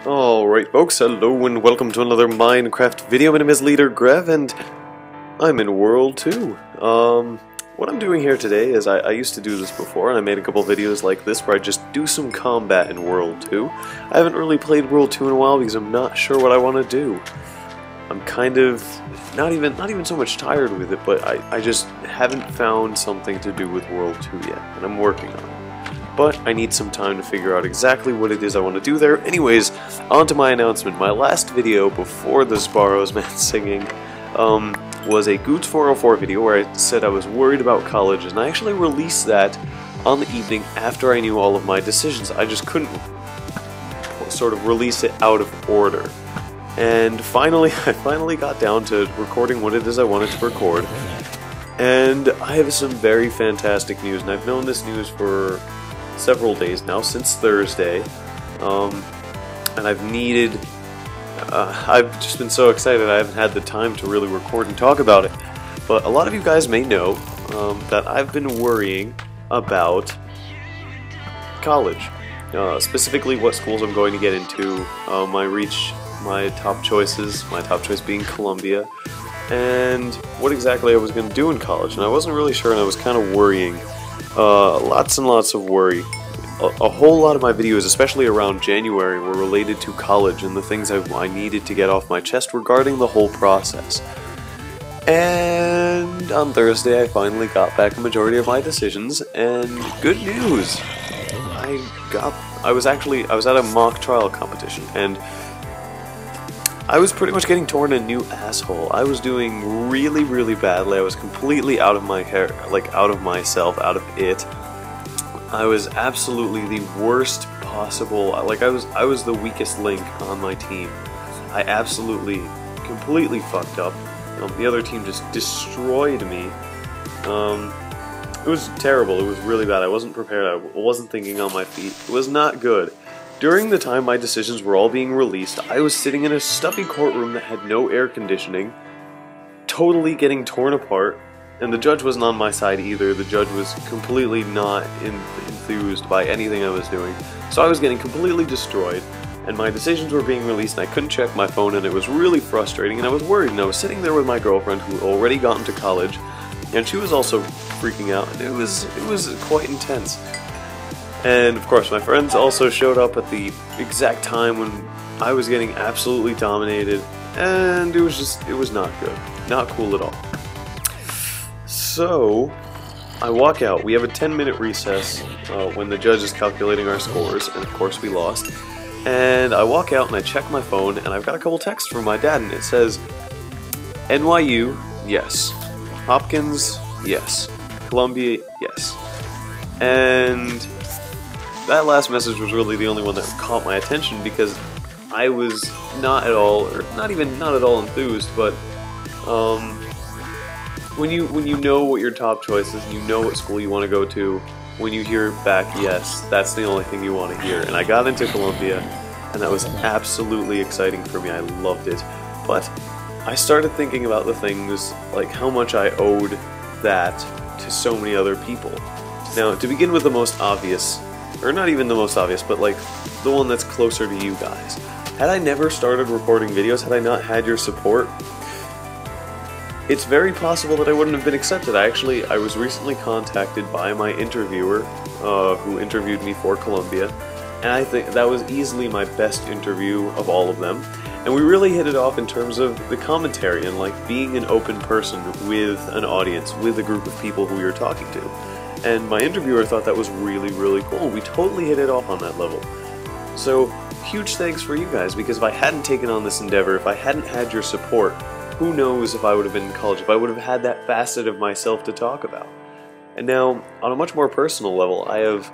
Alright folks, hello and welcome to another Minecraft video. My name is Leader Grev and I'm in World 2. What I'm doing here today is I used to do this before and I made a couple videos like this where I just do some combat in World 2. I haven't really played World 2 in a while because I'm not sure what I want to do. I'm kind of not even so much tired with it, but I just haven't found something to do with World 2 yet, and I'm working on it. But I need some time to figure out exactly what it is I want to do there. Anyways, on to my announcement. My last video before the Sparrows Man singing was a Goots 404 video where I said I was worried about college, and I actually released that on the evening after I knew all of my decisions. I just couldn't sort of release it out of order. And finally, I finally got down to recording what it is I wanted to record. And I have some very fantastic news, and I've known this news for several days now, since Thursday, and I've just been so excited I haven't had the time to really record and talk about it. But a lot of you guys may know that I've been worrying about college, specifically what schools I'm going to get into, my top choices, my top choice being Columbia, and what exactly I was going to do in college. And I wasn't really sure, and I was kind of worrying. Lots and lots of worry. A whole lot of my videos, especially around January, were related to college and the things I needed to get off my chest regarding the whole process. And on Thursday I finally got back a majority of my decisions, and good news! I was at a mock trial competition, and I was pretty much getting torn a new asshole. I was doing really, really badly. I was completely out of my hair, like out of myself, out of it. I was absolutely the worst possible. Like I was the weakest link on my team. I absolutely, completely fucked up. The other team just destroyed me. It was terrible. It was really bad. I wasn't prepared. I wasn't thinking on my feet. It was not good. During the time my decisions were all being released, I was sitting in a stuffy courtroom that had no air conditioning, totally getting torn apart, and the judge wasn't on my side either. The judge was completely not enthused by anything I was doing, so I was getting completely destroyed, and my decisions were being released, and I couldn't check my phone, and it was really frustrating, and I was worried, and I was sitting there with my girlfriend who had already gotten to college, and she was also freaking out, and it was quite intense. And of course my friends also showed up at the exact time when I was getting absolutely dominated, and it was not good. Not cool at all. So I walk out. We have a 10-minute recess when the judge is calculating our scores, and of course we lost. And I walk out and I check my phone, and I've got a couple texts from my dad, and it says NYU, yes. Hopkins, yes. Columbia, yes. And that last message was really the only one that caught my attention, because I was not at all enthused, but when you know what your top choice is and you know what school you want to go to, when you hear back yes, that's the only thing you want to hear. And I got into Columbia, and that was absolutely exciting for me. I loved it. But I started thinking about the things, like how much I owed that to so many other people. Now, to begin with the most obvious, or not even the most obvious, but like the one that's closer to you guys. Had I never started recording videos, had I not had your support, it's very possible that I wouldn't have been accepted. I was recently contacted by my interviewer, who interviewed me for Columbia, and I think that was easily my best interview of all of them. And we really hit it off in terms of the commentary and like being an open person with an audience, with a group of people who you're talking to. And my interviewer thought that was really, really cool. We totally hit it off on that level. So, huge thanks for you guys, because if I hadn't taken on this endeavor, if I hadn't had your support, who knows if I would have been in college, if I would have had that facet of myself to talk about. And now, on a much more personal level, I have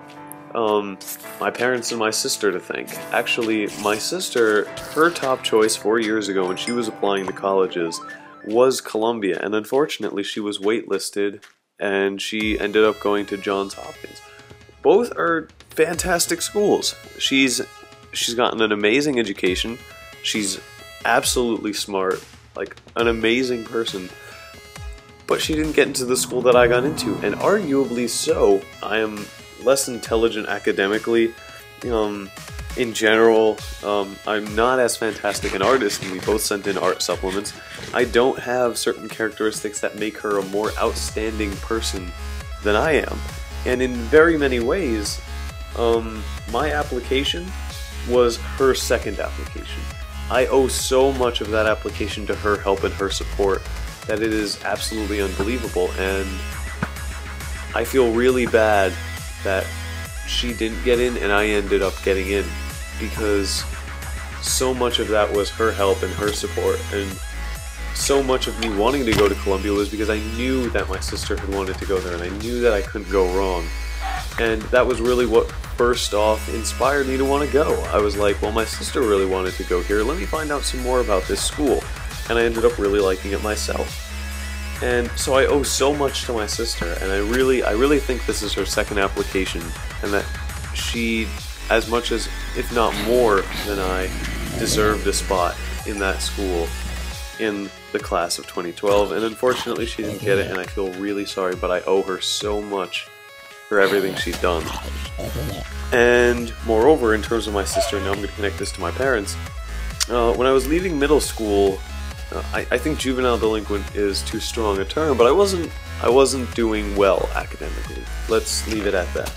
my parents and my sister to thank. Actually, my sister, her top choice 4 years ago when she was applying to colleges was Columbia, and unfortunately she was waitlisted and she ended up going to Johns Hopkins. Both are fantastic schools. She's gotten an amazing education. She's absolutely smart, like an amazing person. But she didn't get into the school that I got into, and arguably so. I am less intelligent academically, in general, I'm not as fantastic an artist, and we both sent in art supplements. I don't have certain characteristics that make her a more outstanding person than I am. And in very many ways, my application was her second application. I owe so much of that application to her help and her support that it is absolutely unbelievable, and I feel really bad that she didn't get in and I ended up getting in, because so much of that was her help and her support, and so much of me wanting to go to Columbia was because I knew that my sister had wanted to go there, and I knew that I couldn't go wrong. And that was really what first off inspired me to want to go. I was like, well, my sister really wanted to go here, let me find out some more about this school. And I ended up really liking it myself. And so I owe so much to my sister, and I really think this is her second application, and that she, as much as, if not more than I, deserved a spot in that school in the class of 2012, and unfortunately she didn't get it, and I feel really sorry, but I owe her so much for everything she's done. And moreover, in terms of my sister, now I'm going to connect this to my parents, when I was leaving middle school, I think juvenile delinquent is too strong a term, but I wasn't doing well academically. Let's leave it at that.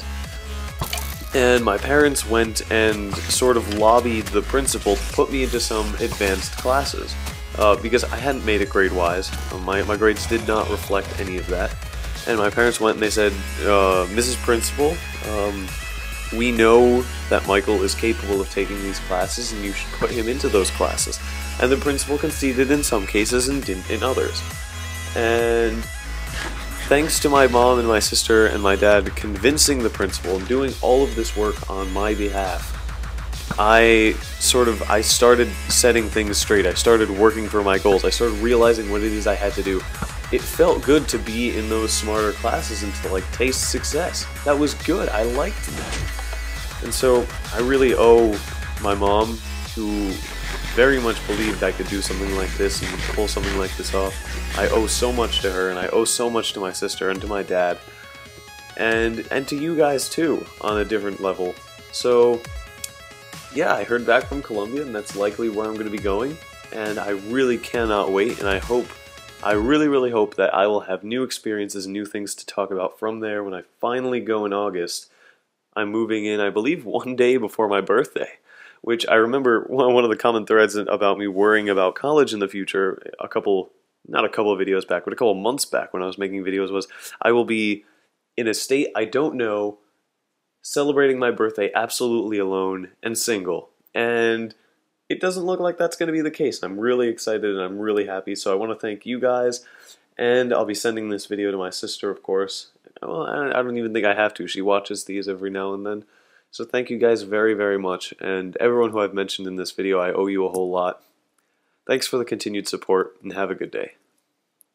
And my parents went and sort of lobbied the principal to put me into some advanced classes, because I hadn't made it grade-wise. My grades did not reflect any of that. And my parents went and they said, Mrs. Principal, we know that Michael is capable of taking these classes and you should put him into those classes. And the principal conceded in some cases and didn't in others. And thanks to my mom and my sister and my dad convincing the principal and doing all of this work on my behalf, I started setting things straight. I started working for my goals. I started realizing what it is I had to do. It felt good to be in those smarter classes and to like taste success. That was good. I liked that. And so I really owe my mom, who very much believed I could do something like this and pull something like this off. I owe so much to her, and I owe so much to my sister and to my dad, and to you guys too, on a different level. So yeah, I heard back from Columbia, and that's likely where I'm going to be going, and I really cannot wait, and I really hope that I will have new experiences and new things to talk about from there when I finally go in August. I'm moving in, I believe, one day before my birthday, which I remember one of the common threads about me worrying about college in the future, not a couple of videos back, but a couple of months back when I was making videos, was I will be in a state I don't know, celebrating my birthday absolutely alone and single. And it doesn't look like that's going to be the case. I'm really excited and I'm really happy, so I want to thank you guys, and I'll be sending this video to my sister, of course. Well, I don't even think I have to. She watches these every now and then. So thank you guys very much, and everyone who I've mentioned in this video, I owe you a whole lot. Thanks for the continued support, and have a good day.